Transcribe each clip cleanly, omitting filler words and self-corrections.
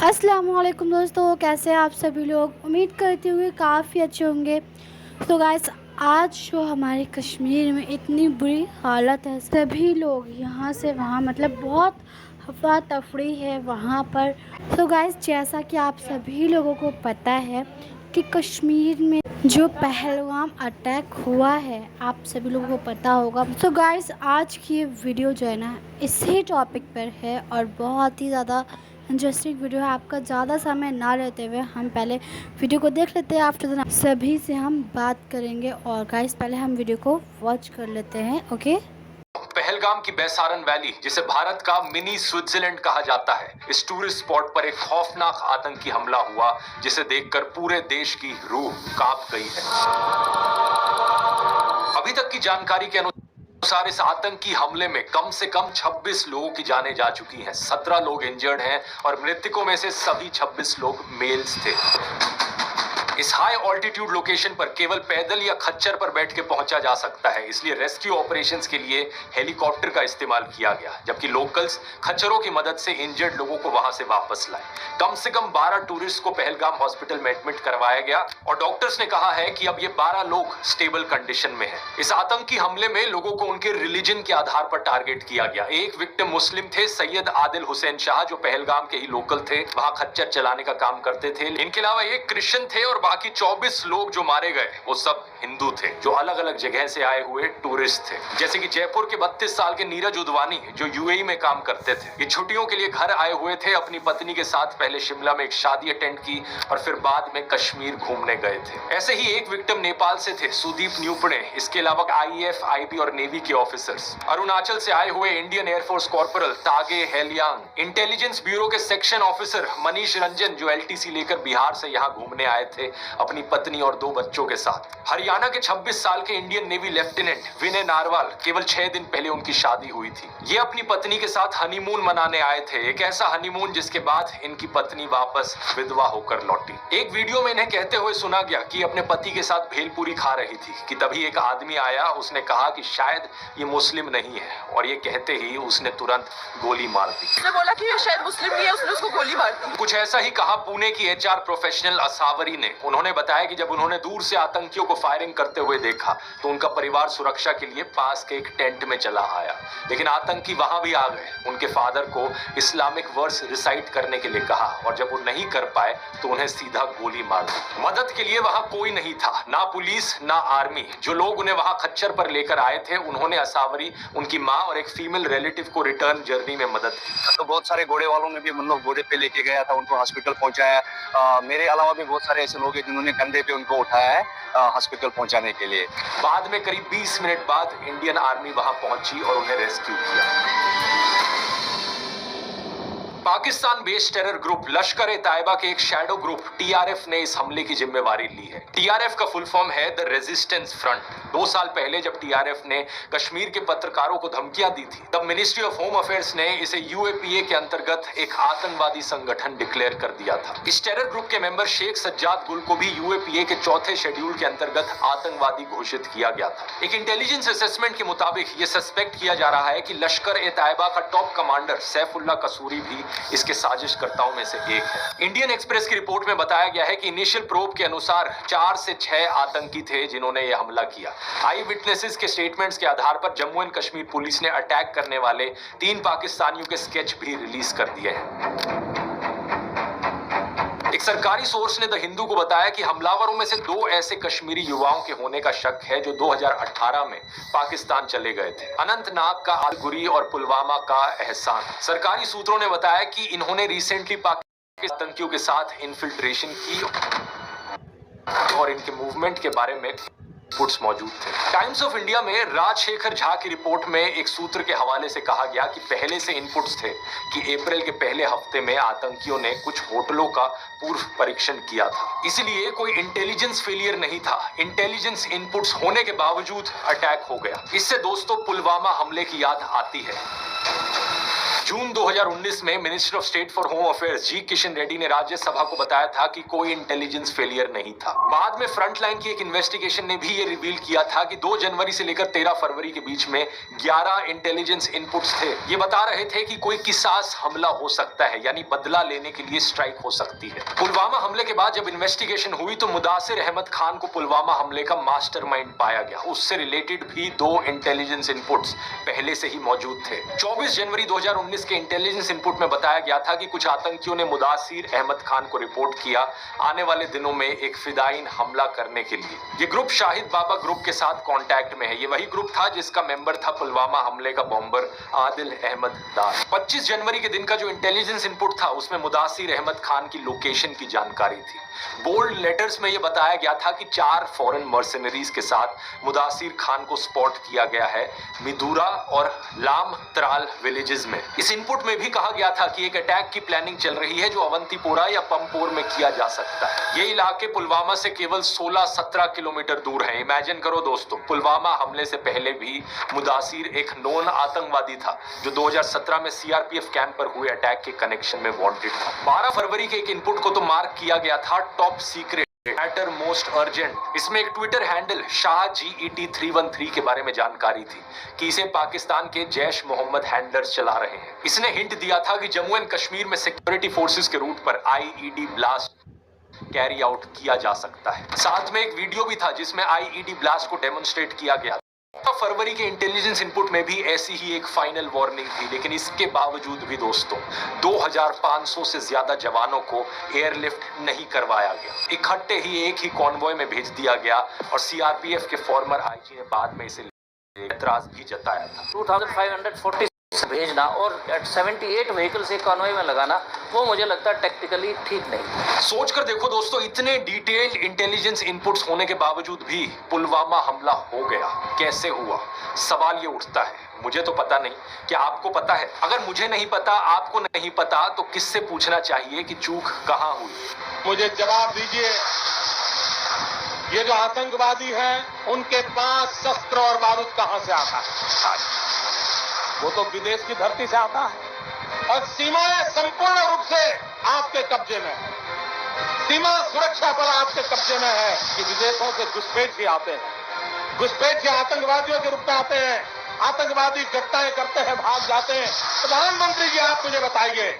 अस्सलाम वालेकुम दोस्तों, कैसे हैं आप सभी लोग। उम्मीद करती हूँ काफ़ी अच्छे होंगे। तो गाइस, आज जो हमारे कश्मीर में इतनी बुरी हालत है, सभी लोग यहाँ से वहाँ मतलब बहुत अफरा तफरी है वहाँ पर। तो गाइस, जैसा कि आप सभी लोगों को पता है कि कश्मीर में जो पहलगाम अटैक हुआ है, आप सभी लोगों को पता होगा। तो गाइस, आज की ये वीडियो जो है ना, इसी टॉपिक पर है और बहुत ही ज़्यादा इंटरेस्टिंग वीडियो है। आपका ज़्यादा समय ना लेते हुए हम पहले वीडियो को देख लेते हैं। आफ्टर दैन सभी से हम बात करेंगे। और गाइस, पहले हम वीडियो को वॉच कर लेते हैं। ओके। पहलगाम की बैसारन वैली, जिसे भारत का मिनी स्विट्जरलैंड कहा जाता है, इस टूरिस्ट स्पॉट पर एक खौफनाक आतंकी हमला हुआ जिसे देखकर पूरे देश की रूह कांप गई है। अभी तक की जानकारी के अनुसार इस आतंकी हमले में कम से कम 26 लोगों की जानें जा चुकी हैं, 17 लोग इंजर्ड हैं और मृतकों में से सभी 26 लोग मेल्स थे। इस हाई ऑल्टीट्यूड लोकेशन पर केवल पैदल या खच्चर पर बैठ के पहुंचा जा सकता है, इसलिए रेस्क्यू ऑपरेशंस के लिए हेलीकॉप्टर का इस्तेमाल किया गया, जबकि लोकल्स खच्चरों की मदद से इंजर्ड लोगों को वहां से वापस लाए। कम से कम 12 टूरिस्ट को पहलगाम हॉस्पिटल में एडमिट करवाया गया और डॉक्टर्स ने कहा है कि अब ये 12 लोग स्टेबल कंडीशन में हैं। इस आतंकी हमले में लोगों को उनके रिलीजन के आधार पर टारगेट किया गया। एक विक्टिम मुस्लिम थे, सैयद आदिल हुसैन शाह, जो पहलगाम के ही लोकल थे, वहां खच्चर चलाने का काम करते थे। इनके अलावा एक क्रिश्चियन थे और बाकी 24 लोग जो मारे गए वो सब हिंदू थे, जो अलग अलग जगह से आए हुए टूरिस्ट थे। जैसे कि जयपुर के 32 साल के नीरज उदवानी, जो यूएई में काम करते थे। ये छुट्टियों के लिए घर आए हुए थे, अपनी पत्नी के साथ पहले शिमला में एक शादी अटेंड की और फिर बाद में कश्मीर घूमने गए थे। ऐसे ही एक विक्टिम नेपाल से थे, सुदीप न्यूपणे। इसके अलावा आईएएफ, आईबी और नेवी के ऑफिसर्स। अरुणाचल से आए हुए इंडियन एयरफोर्स कॉर्पोरल तागे हेलियांग, इंटेलिजेंस ब्यूरो के सेक्शन ऑफिसर मनीष रंजन, जो एलटीसी लेकर बिहार से यहाँ घूमने आए थे अपनी पत्नी और 2 बच्चों के साथ। हरियाणा के 26 साल के इंडियन नेवी लेफ्टिनेंट विनय नारवाल, केवल 6 दिन पहले उनकी शादी हुई थी। ये अपनी पत्नी के साथ हनीमून मनाने आए थे, एक ऐसा हनीमून जिसके बाद इनकी पत्नी वापस विधवा होकर लौटी। एक वीडियो में इन्हें कहते हुए सुना गया कि अपने पति के साथ भेलपूरी खा रही थी कि तभी एक आदमी आया, उसने कहा कि शायद ये मुस्लिम नहीं है और ये कहते ही उसने तुरंत गोली मार दी। उसने बोला कि ये शायद मुस्लिम नहीं है, उसने उसको गोली मार दी। कुछ ऐसा ही कहा पुणे की एचआर प्रोफेशनल असावरी ने। उन्होंने बताया कि जब उन्होंने दूर से आतंकियों को फायरिंग करते हुए देखा तो उनका परिवार सुरक्षा के लिए पास के एक टेंट में चला आया, लेकिन आतंकी वहां भी आ गए। उनके फादर को इस्लामिक वर्ड्स रिसाइट करने के लिए कहा और जब वो नहीं कर पाए तो उन्हें सीधा गोली मार दी। मदद के लिए वहां कोई नहीं था, ना पुलिस ना आर्मी। जो लोग उन्हें वहां खच्चर पर लेकर आए थे, उन्होंने असावरी, उनकी माँ और एक फीमेल रिलेटिव को रिटर्न जर्नी में मदद की। तो बहुत सारे घोड़े वालों ने भी मतलब घोड़े पे लेके गया था, उनको हॉस्पिटल पहुंचाया। मेरे अलावा भी बहुत सारे ऐसे लोग हैं जिन्होंने कंधे पे उनको उठाया है हॉस्पिटल पहुंचाने के लिए। बाद में करीब 20 मिनट बाद इंडियन आर्मी वहां पहुंची और उन्हें रेस्क्यू किया। Pakistan based terror group Lashkar-e-Taiba के एक शैडो ग्रुप टीआरएफ ने इस हमले की जिम्मेवारी ली है। टीआरएफ का फुल फॉर्म है द रेजिस्टेंस फ्रंट। 2 साल पहले जब टीआरएफ ने कश्मीर के पत्रकारों को धमकियां दी थी, तब मिनिस्ट्री ऑफ होम अफेयर्स ने इसे यूएपीए के अंतर्गत एक आतंकवादी संगठन डिक्लेयर कर दिया था। इस टेरर ग्रुप के मेंबर शेख सज्जाद गुल को भी यूएपीए के 4थे शेड्यूल के अंतर्गत आतंकवादी घोषित किया गया था। एक इंटेलिजेंस असेसमेंट के मुताबिक ये सस्पेक्ट किया जा रहा है कि लश्कर-ए-तैयबा का टॉप कमांडर सैफुल्लाह कसूरी भी इसके साजिशकर्ताओं में से एक है। इंडियन एक्सप्रेस की रिपोर्ट में बताया गया है कि इनिशियल प्रोब के अनुसार 4 से 6 आतंकी थे जिन्होंने यह हमला किया। आई विटनेसेस के स्टेटमेंट्स के आधार पर जम्मू एंड कश्मीर पुलिस ने अटैक करने वाले 3 पाकिस्तानियों के स्केच भी रिलीज कर दिए हैं। एक सरकारी सोर्स ने द हिंदू को बताया कि हमलावरों में से 2 ऐसे कश्मीरी युवाओं के होने का शक है जो 2018 में पाकिस्तान चले गए थे। अनंतनाग का आलगुरी और पुलवामा का एहसान। सरकारी सूत्रों ने बताया कि इन्होंने रिसेंटली पाकिस्तानी आतंकियों के साथ इन्फिल्ट्रेशन की और इनके मूवमेंट के बारे में इनपुट्स मौजूद थे। टाइम्स ऑफ इंडिया में राजशेखर झा की रिपोर्ट में एक सूत्र के हवाले से कहा गया कि पहले से इनपुट्स थे कि अप्रैल के पहले हफ्ते में आतंकियों ने कुछ होटलों का पूर्व परीक्षण किया था। इसलिए कोई इंटेलिजेंस फेलियर नहीं था, इंटेलिजेंस इनपुट्स होने के बावजूद अटैक हो गया। इससे दोस्तों पुलवामा हमले की याद आती है, जून 2019 में minister of state for home affairs G Kishan Reddy ने राज्यसभा को बताया था कि कोई इंटेलिजेंस फेलियर नहीं था। बाद में फ्रंटलाइन की एक इन्वेस्टिगेशन ने भी ये रिवील किया था कि 2 जनवरी से लेकर 13 फरवरी के बीच में 11 इंटेलिजेंस इनपुट्स थे। ये बता रहे थे कि कोई किसास हमला हो सकता है, यानी बदला लेने के लिए स्ट्राइक हो सकती है। पुलवामा हमले के बाद जब इन्वेस्टिगेशन हुई तो मुदासिर अहमद खान को पुलवामा हमले का मास्टरमाइंड पाया गया। उससे रिलेटेड भी 2 इंटेलिजेंस इनपुट्स पहले से ही मौजूद थे। 24 जनवरी 2019 के इंटेलिजेंस इनपुट में बताया गया था कि कुछ आतंकियों ने मुदासिर अहमद खान को रिपोर्ट किया आने वाले दिनों में एक फिदायीन हमला करने के लिए। ये ग्रुप शाहिद बाबा ग्रुप के साथ कांटेक्ट में है। ये वही ग्रुप था जिसका मेंबर था पुलवामा हमले का बॉम्बर आदिल अहमद दार। 25 जनवरी के दिन का जो इंटेलिजेंस इनपुट था उसमें मुदासिर अहमद खान की लोकेशन की जानकारी थी। बोल्ड लेटर्स में यह बताया गया था कि 4 फॉरेन मर्सनरीज के साथ मुदासिर खान को स्पॉट किया गया है मिदूरा और लाम त्राल विलेजेस में। इस इनपुट में भी कहा गया था कि एक अटैक की प्लानिंग चल रही है जो अवंतीपोरा या पंपोर में किया जा सकता है। ये इलाके पुलवामा से केवल 16-17 किलोमीटर दूर है। इमेजिन करो दोस्तों, पुलवामा हमले से पहले भी मुदासिर एक नॉन आतंकवादी था जो 2017 में सीआरपीएफ कैंप पर हुए अटैक के कनेक्शन में वांटेड था। 12 फरवरी के एक इनपुट को तो मार्क किया गया था top secret matter most urgent. इसमें एक ट्विटर हैंडल शाह GET 313 के बारे में जानकारी थी कि इसे पाकिस्तान के जैश मोहम्मद हैंडलर्स चला रहे हैं। इसने हिंट दिया था कि जम्मू एंड कश्मीर में सिक्योरिटी फोर्सेस के रूट पर IED ब्लास्ट कैरी आउट किया जा सकता है। साथ में एक वीडियो भी था जिसमें IED ब्लास्ट को डेमोन्स्ट्रेट किया गया। फरवरी के इंटेलिजेंस इनपुट में भी ऐसी ही एक फाइनल वार्निंग थी, लेकिन इसके बावजूद भी दोस्तों 2500 से ज्यादा जवानों को एयरलिफ्ट नहीं करवाया गया। इकट्ठे ही एक ही कॉन्वॉय में भेज दिया गया और सीआरपीएफ के फॉर्मर IG ने बाद में इसे एतराज भी जताया था। 2540 भेजना और 78 व्हीकल्स एक कॉन्वॉय में लगाना, वो मुझे लगता है टेक्निकली ठीक नहीं। सोचकर देखो दोस्तों, इतने डिटेल्ड इंटेलिजेंस इनपुट्स होने के बावजूद भी पुलवामा हमला हो गया। कैसे हुआ? सवाल ये उठता है। मुझे तो पता नहीं, क्या आपको पता है? अगर मुझे नहीं पता, आपको नहीं पता, तो किससे पूछना चाहिए कि चूक कहां हुई? मुझे जवाब दीजिए। ये जो आतंकवादी हैं, उनके पास शस्त्र और बारूद कहां से आता है? वो तो विदेश की धरती से आता है और सीमाएं संपूर्ण रूप से आपके कब्जे में है। सीमा सुरक्षा बल आपके कब्जे में है कि विदेशों से घुसपैठ आते हैं, घुसपैठ आतंकवादियों के रूप में आते हैं, आतंकवादी घटनाएं करते हैं, भाग जाते हैं। प्रधानमंत्री जी, आप मुझे बताइए,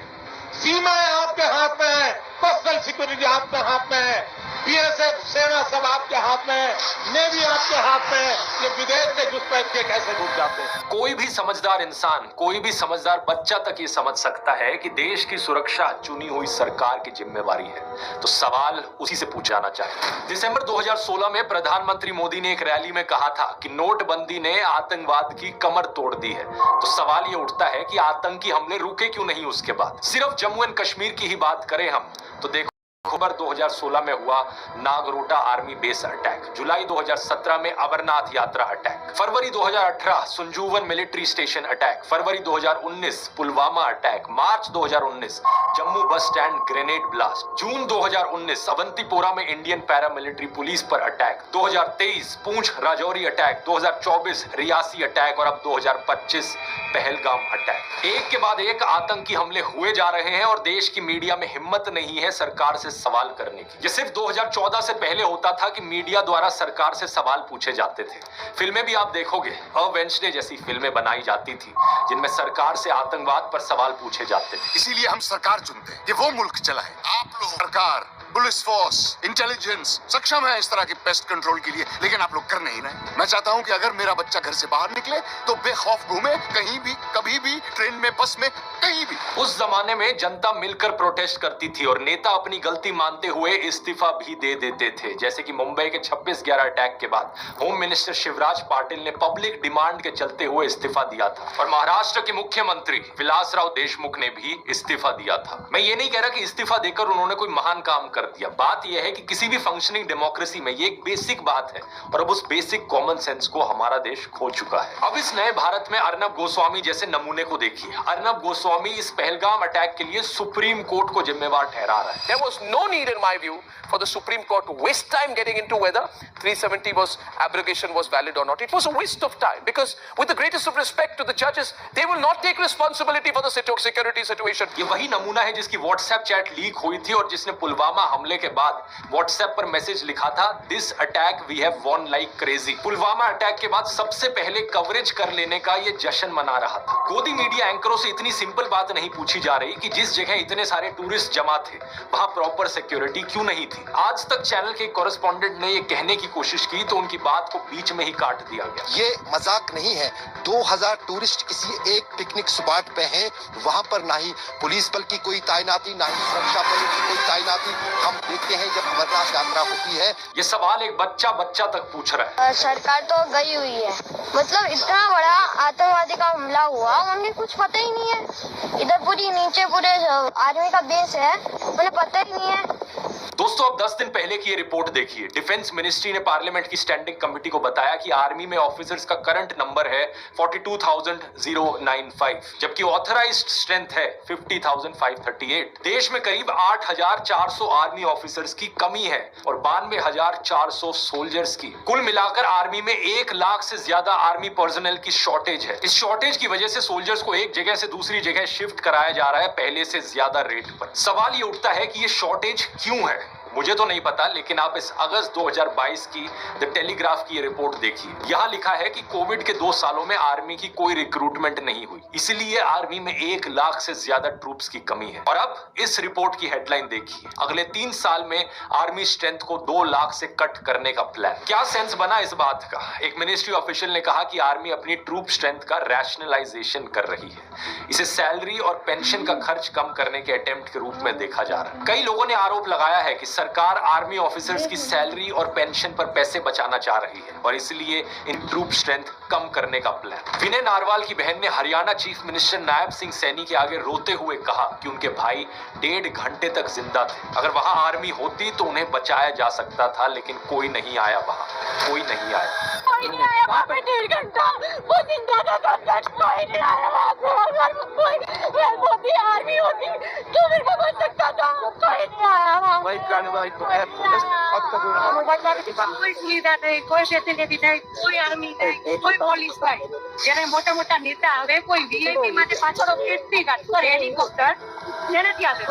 सीमाएं आपके हाथ में है, कोस्टल सिक्योरिटी आपके हाथ में है, BSF सेना सब आपके हाथ में है, नेवी आपके हाथ में है। ये विदेश से घुसपैठ के कैसे घुस जाते हैं? कोई भी समझदार इंसान, कोई भी समझदार बच्चा तक ये समझ सकता है कि देश की सुरक्षा चुनी हुई सरकार की जिम्मेवारी है। तो सवाल उसी से पूछा जाना चाहिए। दिसंबर 2016 में प्रधानमंत्री मोदी ने एक रैली में कहा था कि नोटबंदी ने आतंकवाद की कमर तोड़ दी है। तो सवाल ये उठता है कि आतंकी हमले रुके क्यों नहीं उसके बाद? सिर्फ जम्मू एंड कश्मीर की ही बात करें हम तो देखो, अक्टूबर 2016 में हुआ नागरोटा आर्मी बेस अटैक, जुलाई 2017 में अमरनाथ यात्रा अटैक, फरवरी 2018 संजूवन मिलिट्री स्टेशन अटैक, फरवरी 2019 पुलवामा अटैक, मार्च 2019 Jammu bus stand grenade blast, जून 2019 अवंतीपोरा में इंडियन पैरामिलिट्री पुलिस पर attack, 2023 Poonch Rajouri attack, 2024 Reasi attack और अब 2025 पहलगाम अटैक। एक के बाद एक आतंकी हमले हुए जा रहे हैं और देश की मीडिया में हिम्मत नहीं है सरकार से सवाल करने की। ये सिर्फ 2014 से पहले होता था कि मीडिया द्वारा सरकार से सवाल पूछे जाते थे। फिल्में भी आप देखोगे, अ वेंसडे जैसी फिल्में बनाई जाती थी जिनमें सरकार से आतंकवाद पर सवाल पूछे जाते थे। इसीलिए हम सरकार चुनते हैं। ये वो मुल्क चला है। आप लोग सरकार, पुलिस फोर्स, इंटेलिजेंस सक्षम है इस तरह की पेस्ट कंट्रोल के लिए, लेकिन आप लोग कर नहीं रहे। मैं चाहता हूं कि अगर मेरा बच्चा घर से बाहर निकले तो बेखौफ घूमे, कहीं भी, कभी भी, ट्रेन में, बस में, कहीं भी। उस जमाने में जनता मिलकर प्रोटेस्ट करती थी और नेता अपनी गलती मानते हुए इस्तीफा भी दे देते थे। जैसे कि मुंबई के 26/11 अटैक के बाद होम मिनिस्टर शिवराज पाटिल ने पब्लिक डिमांड के चलते हुए इस्तीफा दिया था और महाराष्ट्र के मुख्यमंत्री विलासराव देशमुख ने भी इस्तीफा दिया था। मैं ये नहीं कह रहा कि इस्तीफा देकर उन्होंने कोई महान काम कर कर दिया। बात यह है कि किसी भी फंक्शनिंग डेमोक्रेसी में ये एक बेसिक बात है और अब उस बेसिक कॉमन सेंस को हमारा देश खो चुका है। अब इस नए भारत में अर्नब गोस्वामी जैसे नमूने को देखिए। अर्नब गोस्वामी इस पहलगाम अटैक के लिए सुप्रीम कोर्ट को जिम्मेवार ठहरा रहा है। There was no need, in my view, for the Supreme Court to waste time getting into whether 370 was abrogation was valid or not. It was a waste of time because, with the greatest of respect to the judges, they will not take responsibility for the security situation. ये वही नमूना है जिसकी WhatsApp chat leak हुई थी और जिसने पुलवामा हमले के बाद व्हाट्सएप पर मैसेज लिखा था, this attack we have won like crazy. Pulwama attack के बाद सबसे पहले कवरेज कर लेने का ये जश्न मना रहा था। गोदी मीडिया एंकरों से इतनी सिंपल बात नहीं पूछी जा रही कि जिस जगह इतने सारे टूरिस्ट जमा थे वहां प्रॉपर सिक्योरिटी क्यों नहीं थी। आज तक चैनल के कॉरेस्पॉन्डेंट ने ये कहने की कोशिश की तो उनकी बात को बीच में ही काट दिया गया। ये मजाक नहीं है। 2000 टूरिस्ट किसी एक पिकनिक स्पॉट पे हैं, वहां पर ना ही पुलिस बल की कोई तैनाती, ना ही सुरक्षा बल की कोई तैनाती। हम देखते हैं जब अमरनाथ यात्रा होती है। ये सवाल एक बच्चा तक पूछ रहा है। सरकार तो गई हुई है, मतलब इतना बड़ा आतंकवादी का हमला हुआ, उन्हें कुछ पता ही नहीं है। इधर पूरी नीचे पूरे आर्मी का बेस है, उन्हें पता ही नहीं है। दोस्तों, अब 10 दिन पहले की ये रिपोर्ट देखिए। डिफेंस मिनिस्ट्री ने पार्लियामेंट की स्टैंडिंग कमेटी को बताया कि आर्मी में ऑफिसर्स का करंट नंबर है 42,095, जबकि ऑथराइज्ड स्ट्रेंथ है 50,538। देश में करीब 8,400 आर्मी ऑफिसर्स की कमी है और 92,400 सोल्जर्स की। कुल मिलाकर आर्मी में 1 लाख से ज्यादा आर्मी पर्सनल की शॉर्टेज है। इस शॉर्टेज की वजह से सोल्जर्स को एक जगह से दूसरी जगह शिफ्ट कराया जा रहा है पहले से ज्यादा रेट पर। सवाल ये उठता है कि ये शॉर्टेज क्यों है। मुझे तो नहीं पता, लेकिन आप इस अगस्त 2022 की द टेलीग्राफ की ये रिपोर्ट देखिए। यहाँ लिखा है कि कोविड के 2 सालों में आर्मी की कोई रिक्रूटमेंट नहीं हुई, इसलिए आर्मी में 1 लाख से ज्यादा ट्रूप्स की कमी है। और अब इस रिपोर्ट की हेडलाइन देखिए, अगले 3 साल में आर्मी स्ट्रेंथ को 2 लाख से कट करने का प्लान। क्या सेंस बना इस बात का? एक मिनिस्ट्री ऑफिशियल ने कहा कि आर्मी अपनी ट्रूप स्ट्रेंथ का रैशनलाइजेशन कर रही है। इसे सैलरी और पेंशन का खर्च कम करने के अटेम्प्ट के रूप में देखा जा रहा है। कई लोगों ने आरोप लगाया है कि सरकार आर्मी ऑफिसर्स की सैलरी और पेंशन पर पैसे बचाना चाह रही है और इसलिए इन ट्रूप स्ट्रेंथ कम करने का प्लान। विनय नारवाल की बहन ने हरियाणा चीफ मिनिस्टर नायब सिंह सैनी के आगे रोते हुए कहा कि उनके भाई 1.5 घंटे तक जिंदा थे। अगर वहां आर्मी होती तो उन्हें बचाया जा सकता था, लेकिन कोई नहीं आया, वहां कोई नहीं आया। कोई नहीं आया वहाँ पे 1.5 घंटा, वो जिंदा था तब तक कोई नहीं आया वहाँ पे। अगर कोई होती आर्मी होती तो मेरे को बच सकता था, कोई नहीं आया वहाँ। कोई सुविधा नहीं, कोई फैसिलिटी नहीं, कोई आर्मी नहीं, कोई पुलिस नहीं। जયારે મોટા મોટા નેતા આવે કોઈ વીઆઈપી માટે પાછળ કેટલી ગાડી પર હેલિકોપ્ટર જેને ત્યાં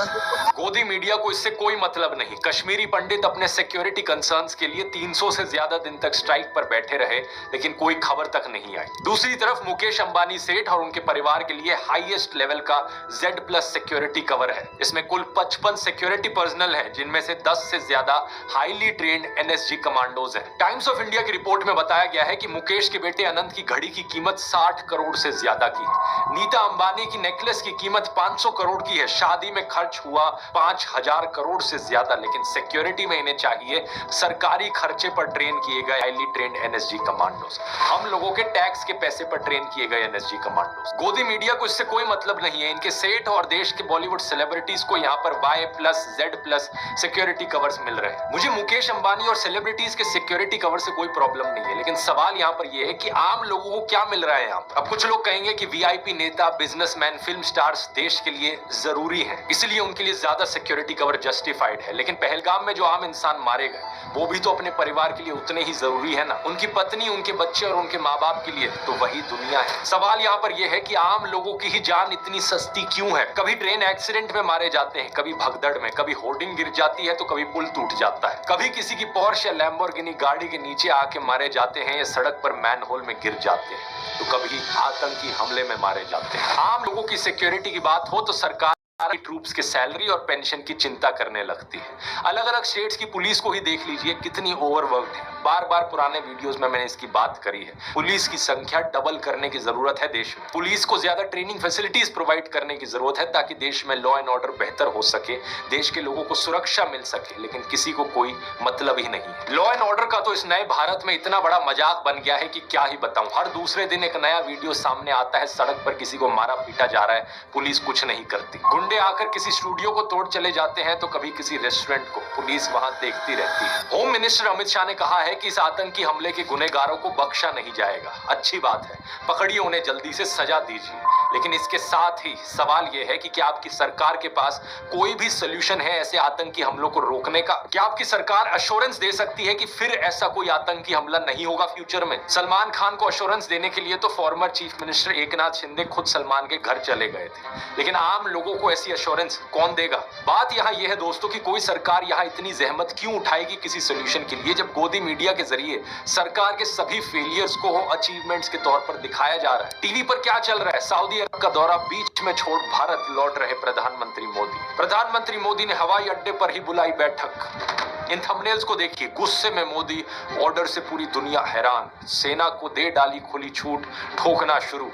गोदी मीडिया को इससे कोई मतलब नहीं। कश्मीरी पंडित अपने सिक्योरिटी कंसर्न्स के लिए 300 से ज्यादा दिन तक स्ट्राइक पर बैठे रहे, लेकिन कोई खबर तक नहीं आई। दूसरी तरफ मुकेश अंबानी सेठ और उनके परिवार के लिए हाईएस्ट लेवल का Z+ सिक्योरिटी कवर है। इसमें कुल 55 सिक्योरिटी पर्सनल हैं, जिनमें से 10 से ज्यादा हाईली ट्रेन्ड NSG कमांडोज हैं। टाइम्स ऑफ इंडिया की रिपोर्ट में बताया गया है कि मुकेश के बेटे अनंत की घड़ी की कीमत 60 करोड़ से ज्यादा की है। नीता अंबानी की नेकलेस की कीमत 500 करोड़ की है। शादी में खर्च हुआ 5,000 करोड़ से ज्यादा, लेकिन सिक्योरिटी में इन्हें चाहिए सरकारी खर्चे पर ट्रेन किए गए हाईली ट्रेन्ड NSG कमांडोज, हम लोगों के टैक्स के पैसे पर ट्रेन किए गए NSG कमांडोज। गोदी मीडिया को इससे कोई मतलब नहीं है। इनके सेठ और देश के बॉलीवुड सेलिब्रिटीज को यहाँ पर Y+ Z+ सिक्योरिटी कवर्स मिल रहे हैं। मुझे मुकेश अंबानी और सेलिब्रिटीज के सिक्योरिटी कवर से कोई प्रॉब्लम नहीं है, लेकिन सवाल यहाँ पर यह है कि आम लोगों को क्या मिल रहा है यहाँ पर। अब कुछ लोग कहेंगे कि VIP नेता, बिजनेसमैन, फिल्म स्टार्स देश के लिए जरूरी है, इसलिए उनके लिए ज्यादा सिक्योरिटी कवर जस्टिफाइड है। लेकिन पहलगाम में जो आम इंसान मारे गए वो भी तो अपने परिवार के लिए उतने ही जरूरी है ना। उनकी पत्नी, उनके बच्चे और उनके माँ बाप के लिए तो वही दुनिया है। सवाल यहाँ पर यह है कि आम लोगों की ही जान इतनी सस्ती क्यों है? कभी ट्रेन एक्सीडेंट में मारे जाते हैं, कभी भगदड़ में, कभी होर्डिंग गिर जाती है तो कभी पुल टूट जाता है, कभी किसी की पोर्श या लैम्बोर्गिनी गाड़ी के नीचे आके मारे जाते हैं या सड़क पर मैनहोल में गिर जाते हैं, तो कभी आतंकी हमले में मारे जाते हैं। आम लोगों की सिक्योरिटी की बात हो तो सरकार ट्रूप्स के सैलरी और पेंशन की चिंता करने लगती है। अलग अलग स्टेट्स की पुलिस को ही देख लीजिए, कितनी ओवरवर्क्ड है। बार बार पुराने वीडियोस में मैंने इसकी बात करी है। पुलिस की संख्या डबल करने की जरूरत है देश में। पुलिस को ज्यादा ट्रेनिंग फैसिलिटीज प्रोवाइड करने की जरूरत है ताकि देश में लॉ एंड ऑर्डर बेहतर हो सके, देश के लोगों को सुरक्षा मिल सके, लेकिन किसी को कोई मतलब ही नहीं है। लॉ एंड ऑर्डर का तो इस नए भारत में इतना बड़ा मजाक बन गया है कि क्या ही बताऊं। हर दूसरे दिन एक नया वीडियो सामने आता है, सड़क पर किसी को मारा पीटा जा रहा है, पुलिस कुछ नहीं करती। गुंडे आकर किसी स्टूडियो को तोड़ चले जाते हैं तो कभी किसी रेस्टोरेंट को। पुलिस वहां देखती रहती है। होम मिनिस्टर अमित शाह ने कहा है कि इस आतंकी हमले के गुनहगारों को बख्शा नहीं जाएगा। अच्छी बात है, पकड़िए उन्हें, जल्दी से सजा दीजिए। लेकिन इसके साथ ही सवाल यह है कि क्या आपकी सरकार के पास कोई भी सोल्यूशन है ऐसे आतंकी हमलों को रोकने का? क्या आपकी सरकार अश्योरेंस दे सकती है कि फिर ऐसा कोई आतंकी हमला नहीं होगा फ्यूचर में? सलमान खान को अश्योरेंस देने के लिए तो former chief minister Eknath Shinde खुद सलमान के घर चले गए थे, लेकिन आम लोगों को ऐसी अश्योरेंस कौन देगा? बात यहाँ यह है दोस्तों कि कोई सरकार यहाँ इतनी जहमत क्यों उठाएगी किसी सोल्यूशन के लिए, जब गोदी मीडिया के जरिए सरकार के सभी फेलियर्स को अचीवमेंट्स के तौर पर दिखाया जा रहा है। टीवी पर क्या चल रहा है? सऊदी अरब का दौरा बीच में छोड़ भारत लौट रहे प्रधानमंत्री मोदी। प्रधानमंत्री मोदी ने हवाई अड्डे पर ही बुलाई बैठक। इन थंबनेल्स को देखिए। गुस्से में मोदी, ऑर्डर से पूरी दुनिया हैरान, सेना को दे डाली खुली छूट, ठोकना शुरू।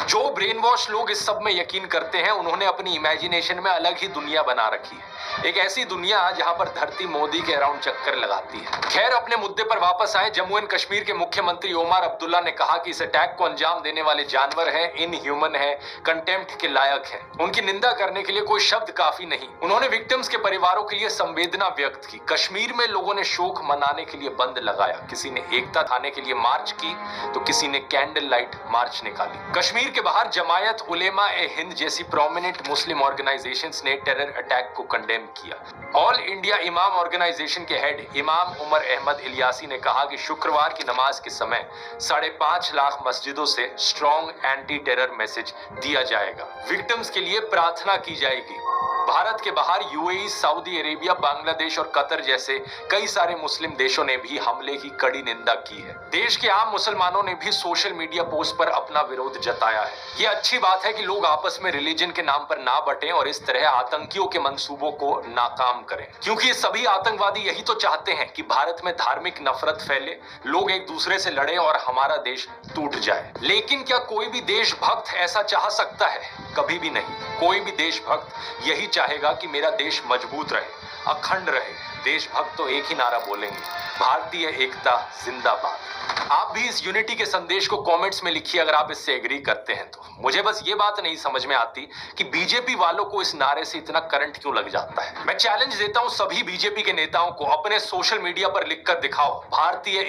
जो ब्रेन वॉश लोग इस सब में यकीन करते हैं उन्होंने अपनी इमेजिनेशन में अलग ही दुनिया बना रखी है, एक ऐसी दुनिया जहां पर धरती मोदी के अराउंड चक्कर लगाती है। खैर, अपने मुद्दे पर वापस आए। जम्मू एंड कश्मीर के मुख्यमंत्री ओमर अब्दुल्ला ने कहा कि इस अटैक को अंजाम देने वाले जानवर हैं, इनह्यूमन है, कंटेम्प्ट के लायक है। उनकी निंदा करने के लिए कोई शब्द काफी नहीं। उन्होंने विक्टिम्स के परिवारों के लिए संवेदना व्यक्त की। कश्मीर में लोगों ने शोक मनाने के लिए बंद लगाया, किसी ने एकता थाने के लिए मार्च की तो किसी ने कैंडल लाइट मार्च निकाली। कश्मीर के बाहर जमायत उलेमा ए हिंद जैसी प्रोमिनेंट मुस्लिम ऑर्गेनाइजेशंस ने टेरर अटैक को कंडेम किया। ऑल इंडिया इमाम ऑर्गेनाइजेशन के हेड इमाम उमर अहमद इलियासी ने कहा कि शुक्रवार की नमाज के समय 5.5 लाख मस्जिदों से स्ट्रॉन्ग एंटी टेरर मैसेज दिया जाएगा। विक्टिम्स के लिए प्रार्थना की जाएगी। भारत के बाहर यूएई, सऊदी अरेबिया, बांग्लादेश और कतर जैसे कई सारे मुस्लिम देशों ने भी हमले की कड़ी निंदा की है। देश के आम मुसलमानों ने भी सोशल मीडिया पोस्ट पर अपना विरोध जताया है। ये अच्छी बात है कि लोग आपस में रिलीजन के नाम पर ना बटें और इस तरह आतंकियों के मंसूबों को नाकाम करें, क्योंकि ये सभी आतंकवादी यही तो चाहते हैं कि भारत में धार्मिक नफरत फैले, लोग एक दूसरे से लड़े और हमारा देश टूट जाए। लेकिन क्या कोई भी देशभक्त ऐसा चाह सकता है? कभी भी नहीं। कोई भी देशभक्त यही चाहेगा कि मेरा देश मजबूत रहे, अखंड रहे। देशभक्त तो एक ही नारा बोलेंगे, भारतीय एकता जिंदाबाद। आप भी इस यूनिटी के संदेश को कमेंट्स में लिखिए अगर आप इससे एग्री करते हैं तो। मुझे बस ये बात नहीं समझ में आती कि बीजेपी वालों को इस नारे से इतना करंट क्यों लग जाता है। मैं चैलेंज देता हूं सभी बीजेपी के नेताओं को, अपने सोशल मीडिया पर लिखकर दिखाओ भारतीय।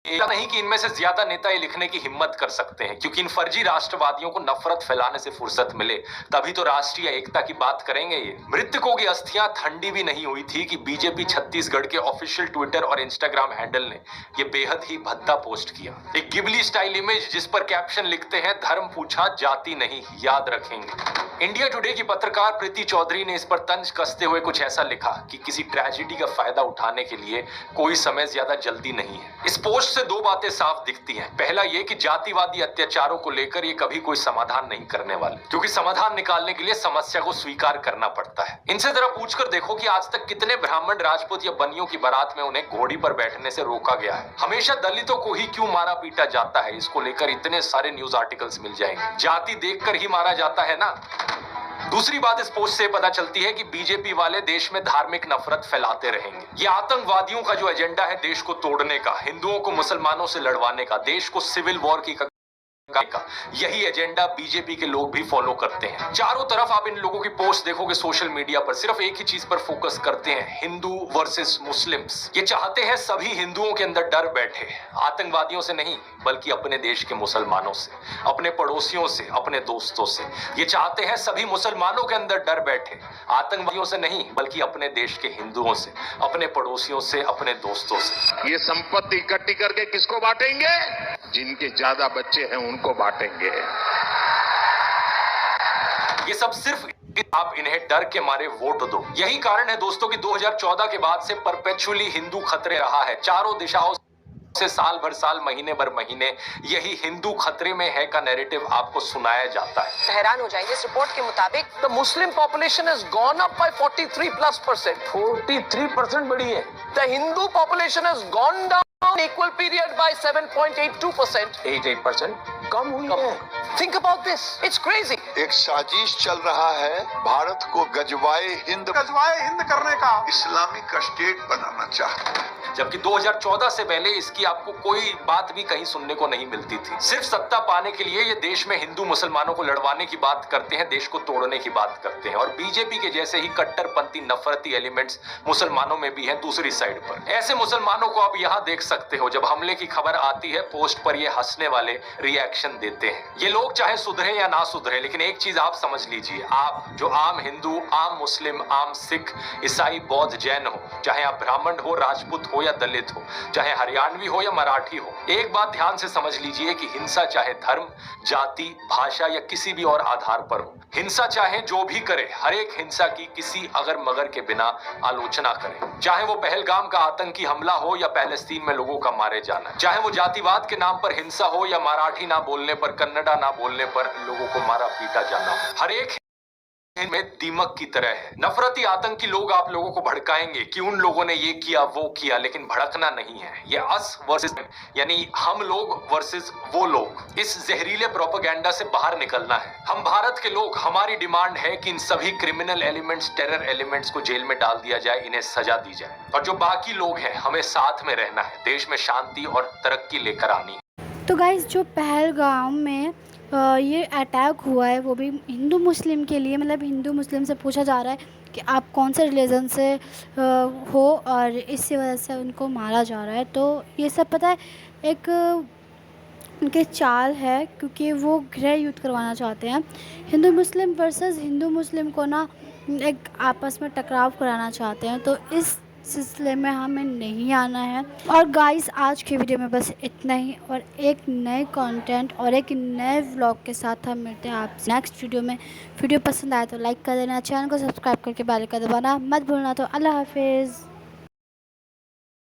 ऐसा नहीं कि इनमें से ज्यादा नेता ये लिखने की हिम्मत कर सकते हैं, क्योंकि इन फर्जी राष्ट्रवादियों को नफरत फैलाने से फुर्सत मिले तभी तो राष्ट्रीय एकता की बात करेंगे ये। मृतकों की अस्थियां ठंडी भी नहीं हुई थी कि बीजेपी छत्तीसगढ़ के ऑफिशियल ट्विटर और इंस्टाग्राम हैंडल ने ये बेहद ही भद्दा पोस्ट किया। एक गिबली स्टाइल इमेज जिस पर कैप्शन लिखते हैं, धर्म पूछा जाति नहीं, याद रखेंगे। इंडिया टुडे की पत्रकार प्रीति चौधरी ने इस पर तंज कसते हुए कुछ ऐसा लिखा कि किसी ट्रेजेडी का फायदा उठाने के लिए कोई समय ज्यादा जल्दी नहीं है। इस पोस्ट से दो बातें साफ दिखती हैं। पहला ये कि जातिवादी अत्याचारों को लेकर ये कभी कोई समाधान नहीं करने वाले, क्योंकि समाधान निकालने के लिए समस्या को स्वीकार करना पड़ता है। इनसे जरा पूछकर देखो कि आज तक कितने ब्राह्मण, राजपूत या बनियों की बारात में उन्हें घोड़ी पर बैठने से रोका गया है। हमेशा दलितों को ही क्यों मारा पीटा जाता है, इसको लेकर इतने सारे न्यूज आर्टिकल्स मिल जाएंगे। जाति देखकर ही मारा जाता है ना। दूसरी बात इस पोस्ट से पता चलती है कि बीजेपी वाले देश में धार्मिक नफरत फैलाते रहेंगे। ये आतंकवादियों का जो एजेंडा है देश को तोड़ने का, हिंदुओं को मुसलमानों से लड़वाने का, देश को सिविल वॉर की का यही एजेंडा बीजेपी के लोग भी फॉलो करते हैं। चारों तरफ आप इन लोगों की पोस्ट देखोगे सोशल मीडिया पर, सिर्फ एक ही चीज पर फोकस करते हैं, हिंदू वर्सेस मुस्लिम्स। ये चाहते हैं सभी हिंदुओं के अंदर डर बैठे, आतंकवादियों से नहीं बल्कि अपने देश के मुसलमानों से, अपने पड़ोसियों से, अपने दोस्तों से। ये चाहते हैं सभी मुसलमानों के अंदर डर बैठे, आतंकवादियों से नहीं बल्कि अपने देश के हिंदुओं से, अपने पड़ोसियों से, अपने दोस्तों से। ये संपत्ति इकट्ठी करके किसको बांटेंगे? जिनके ज्यादा बच्चे हैं उनको बांटेंगे। ये सब सिर्फ आप इन्हें डर के मारे वोट दो। यही कारण है दोस्तों कि 2014 के बाद से परपेचुअली हिंदू खतरे रहा है। चारों दिशाओं से साल भर साल, महीने भर महीने यही हिंदू खतरे में है का नैरेटिव आपको सुनाया जाता है। हैरान हो जाएंगे। इस रिपोर्ट के मुताबिक The Muslim population has gone up by 43+%. 43% बढ़ी है। The Hindu population has gone down equal period by 7.82%. 8% कम हुई है। Think about this. It's crazy. एक साजिश चल रहा है भारत को गजवाए हिंद करने का, इस्लामिक स्टेट बनाना चाहता है। जबकि 2014 से पहले इसकी आपको कोई बात भी कहीं सुनने को नहीं मिलती थी। सिर्फ सत्ता पाने के लिए ये देश में हिंदू मुसलमानों को लड़वाने की बात करते हैं, देश को तोड़ने की बात करते हैं। और बीजेपी के जैसे ही कट्टरपंथी नफरती एलिमेंट्स मुसलमानों में भी हैं दूसरी साइड पर। ऐसे मुसलमानों को आप यहाँ देख सकते हो, जब हमले की खबर आती है पोस्ट पर ये हंसने वाले रिएक्शन देते हैं। ये लोग चाहे सुधरे या ना सुधरे, लेकिन एक चीज आप समझ लीजिए, आप जो आम हिंदू, आम मुस्लिम, आम सिख, ईसाई, बौद्ध, जैन हो, चाहे आप ब्राह्मण हो, राजपूत हो या दलित हो, चाहे हरियाणवी हो या मराठी हो, एक बात ध्यान से समझ लीजिए कि हिंसा चाहे धर्म, जाति, भाषा या किसी भी और आधार पर हो, हिंसा चाहे जो भी करे, हर एक हिंसा की किसी अगर मगर के बिना आलोचना करे। चाहे वो पहलगाम का आतंकी हमला हो या पैलेस्तीन में लोगों का मारे जाना, चाहे वो जातिवाद के नाम पर हिंसा हो या मराठी ना बोलने पर, कन्नडा ना बोलने पर लोगों को मारा पीटा जाना हो, हर एक में दीमक की तरह है। नफरती आतंकी लोग आप लोगों को भड़काएंगे कि उन लोगों ने ये किया वो किया, लेकिन भड़कना नहीं है। ये अस वर्सेस यानी हम लोग वर्सेस वो लोग, इस जहरीले प्रोपेगेंडा से बाहर निकलना है। हम भारत के लोग, हमारी डिमांड है कि इन सभी क्रिमिनल एलिमेंट्स, टेरर एलिमेंट्स को जेल में डाल दिया जाए, इन्हें सजा दी जाए। और जो बाकी लोग हैं, हमें साथ में रहना है, देश में शांति और तरक्की लेकर आनी है। तो गाइस, जो पहलगाम में ये अटैक हुआ है वो भी हिंदू मुस्लिम के लिए, मतलब हिंदू मुस्लिम से पूछा जा रहा है कि आप कौन से रिलीजन से हो, और इसी वजह से उनको मारा जा रहा है। तो ये सब पता है एक उनके चाल है, क्योंकि वो गृह युद्ध करवाना चाहते हैं। हिंदू मुस्लिम वर्सेस हिंदू मुस्लिम को ना एक आपस में टकराव कराना चाहते हैं। तो इस सिलसिले में हमें नहीं आना है। और गाइस, आज के वीडियो में बस इतना ही, और एक नए कंटेंट और एक नए व्लॉग के साथ हम मिलते हैं आपसे नेक्स्ट वीडियो में। वीडियो पसंद आए तो लाइक कर देना, चैनल को सब्सक्राइब करके बेल आइकन दबाना मत भूलना। तो अल्लाह हाफिज़।